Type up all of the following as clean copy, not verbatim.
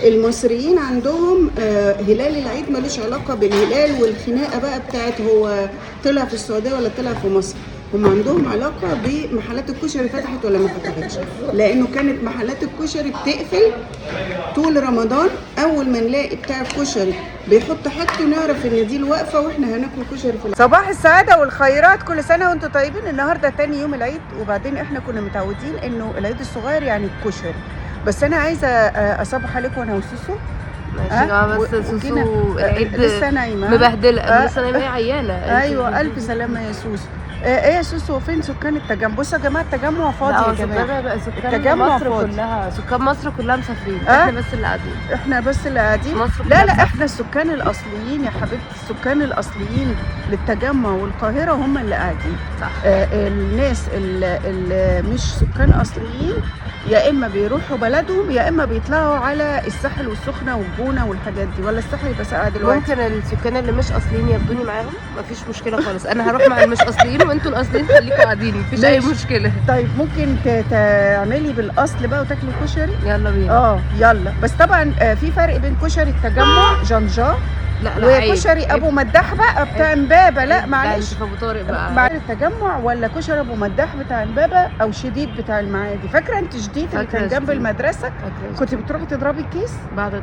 المصريين عندهم هلال العيد ملوش علاقه بالهلال والخناقه بقى بتاعت هو طلع في السعوديه ولا طلع في مصر. هم عندهم علاقه بمحلات الكشري فتحت ولا ما فتحتش، لانه كانت محلات الكشري بتقفل طول رمضان. اول ما نلاقي بتاع الكشري بيحط حاجته نعرف ان دي الوقفه واحنا هناكل كشري في صباح السعاده والخيرات. كل سنه وانتم طيبين. النهارده تاني يوم العيد، وبعدين احنا كنا متعودين انه العيد الصغير يعني الكشري، بس انا عايزه اصبح عليكم انا وسوسو. ماشي بس سوسو العيد لسه نايمه مبهدله، لسه نايمه، هي عيانه. ايوه الف سلامه يا سوسو. ايه يا سوسو، فين سكان التجمع؟ بصوا يا جماعه التجمع فاضي يا جماعه. سكان مصر كلها، سكان مصر كلها مسافرين. احنا بس اللي قاعدين. احنا بس اللي قاعدين. لا احنا السكان الاصليين يا حبيبتي، السكان الاصليين للتجمع والقاهره هم اللي قاعدين. صح. الناس اللي مش سكان اصليين يا اما بيروحوا بلدهم يا اما بيطلعوا على الساحل والسخنه والجونه والحاجات دي، ولا الساحل يبقى ساقع دلوقتي. ممكن السكان اللي مش اصليين ياخدوني معاهم، مفيش مشكله خالص. انا هروح مع المش اصليين وانتوا الاصليين خليكم قاعدين، مفيش اي مشكله. طيب ممكن تعملي بالاصل بقى وتاكلي كشري؟ يلا بينا. يلا. بس طبعا في فرق بين كشري التجمع جنجاه وكشري ابو مداح بقى بتاع امبابه. لا معلش، ابو طارق بقى مع التجمع ولا كشري ابو مداح بتاع امبابه او شديد بتاع المعادي. فاكره انت شديد اللي كان جنب المدرسه؟ كنت بتروحي تضربي الكيس بعد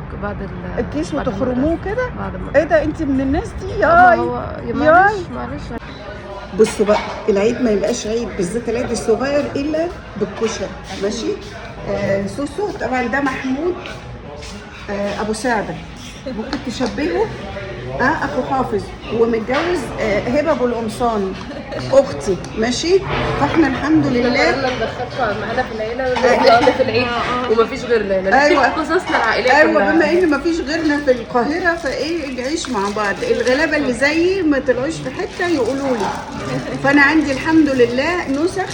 الكيس وتخرموه كده. ايه ده، انت من الناس دي؟ معلش. بصوا بقى، العيد ما يبقاش عيد بالذات العيد الصغير الا بالكشري. ماشي. سوسو طبعا ده محمود ابو سعده، ممكن تشبهه اخو حافظ ومتجوز هبه ابو القمصان اختي. ماشي. فاحنا الحمد لله يلا ندخلكم معانا في العيله في العيد ومفيش غيرنا. ايوه قصصنا العائليه ايوه بما ان مفيش غيرنا في القاهره فايه نعيش مع بعض. الغلابه اللي زيي ما طلعوش في حته يقولوا لي. فانا عندي الحمد لله نسخ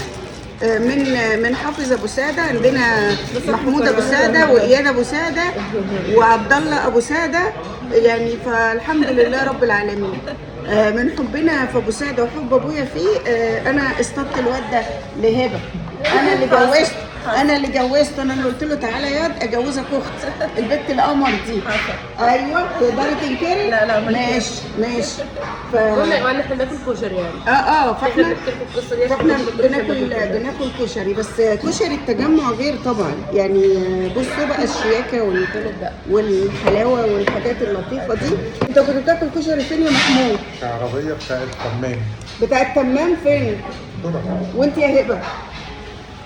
من حافظ ابو سعده. عندنا محمود ابو سعده واياد ابو سعده وعبد الله ابو سعده، يعني فالحمد لله رب العالمين. من حبنا في ابو سعده وحب ابويا فيه انا اصطدت الواد ده لهبه. انا اللي جوزت انا اللي قلت له تعالى ياض اجوزك اخت البت القمر دي. ايوه تقدري تنكري؟ لا ماشي. قلنا ان احنا بناكل كشري يعني. فاحنا بناكل كشري، بس كشري التجمع غير طبعا. يعني بصوا بقى الشياكه والحلاوه والحاجات اللطيفه دي. انت كنت بتاكل كشري فين يا محمود؟ العربيه بتاع التمام فين؟ وانت يا هبه؟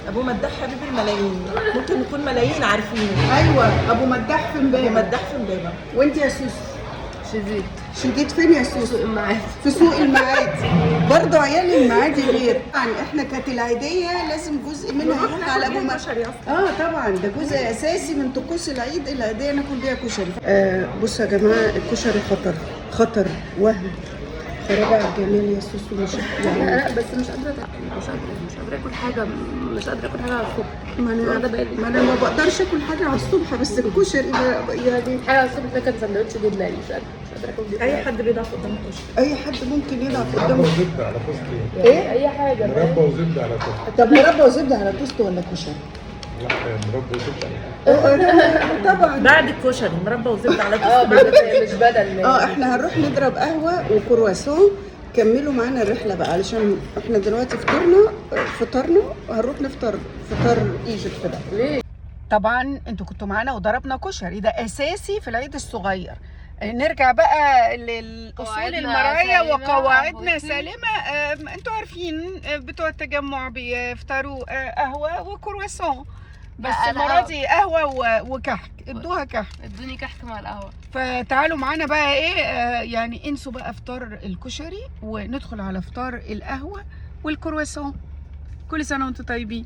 ابو مداح حبيب الملايين، ممكن يكون ملايين عارفينه. ايوه ابو مداح في امبابه. ابو مداح في امبابه. وانت يا سوسو؟ شديد فين يا سوسو؟ سوق المعادي. في سوق المعادي. برضه عيال المعادي غير. طبعا احنا كانت العيديه لازم جزء منها يروح على ابو كشري طبعا ده جزء اساسي من طقوس العيد. العيديه ناكل بيها كشري. بصوا يا جماعه الكشري خطر وهم خرابة على الجمال يا سوسو. مش يعني لا بس مش قادره اكل حاجه، مش قادره اكل حاجه على الصبح. ما انا ما بقدرش اكل حاجه على الصبح، بس الكشري يعني حاجه على الصبح ده كان سندوتش جبنه. مش قادره اكل جبنه. اي حد بيضعف قدام الكشري، اي حد ممكن يضعف قدامه. مربى وزبده على توست. ايه؟ اي حاجه. مربى وزبده على توست. طب مربى وزبده على توست ولا كشري؟ لا مربى وزبده طبعا بعد الكشري مربى وزبده على توست. مش بدل. احنا هنروح نضرب قهوه وكرواسون. كملوا معانا الرحله بقى علشان احنا دلوقتي فطرنا وهنروح نفطر فطار ايجيبت بقى. ليه؟ طبعا انتوا كنتوا معانا وضربنا كشري، ده اساسي في العيد الصغير. نرجع بقى للاصول المرايه وقواعدنا سالمه. انتوا عارفين بتوع التجمع بيفطروا قهوه وكرواسون، بس المره دي قهوه وكحك. ادوها كحك، ادوني كحك مع القهوه. فتعالوا معانا بقى ايه يعني انسوا بقى فطار الكشري وندخل على فطار القهوه والكرواسون. كل سنه وانتم طيبين.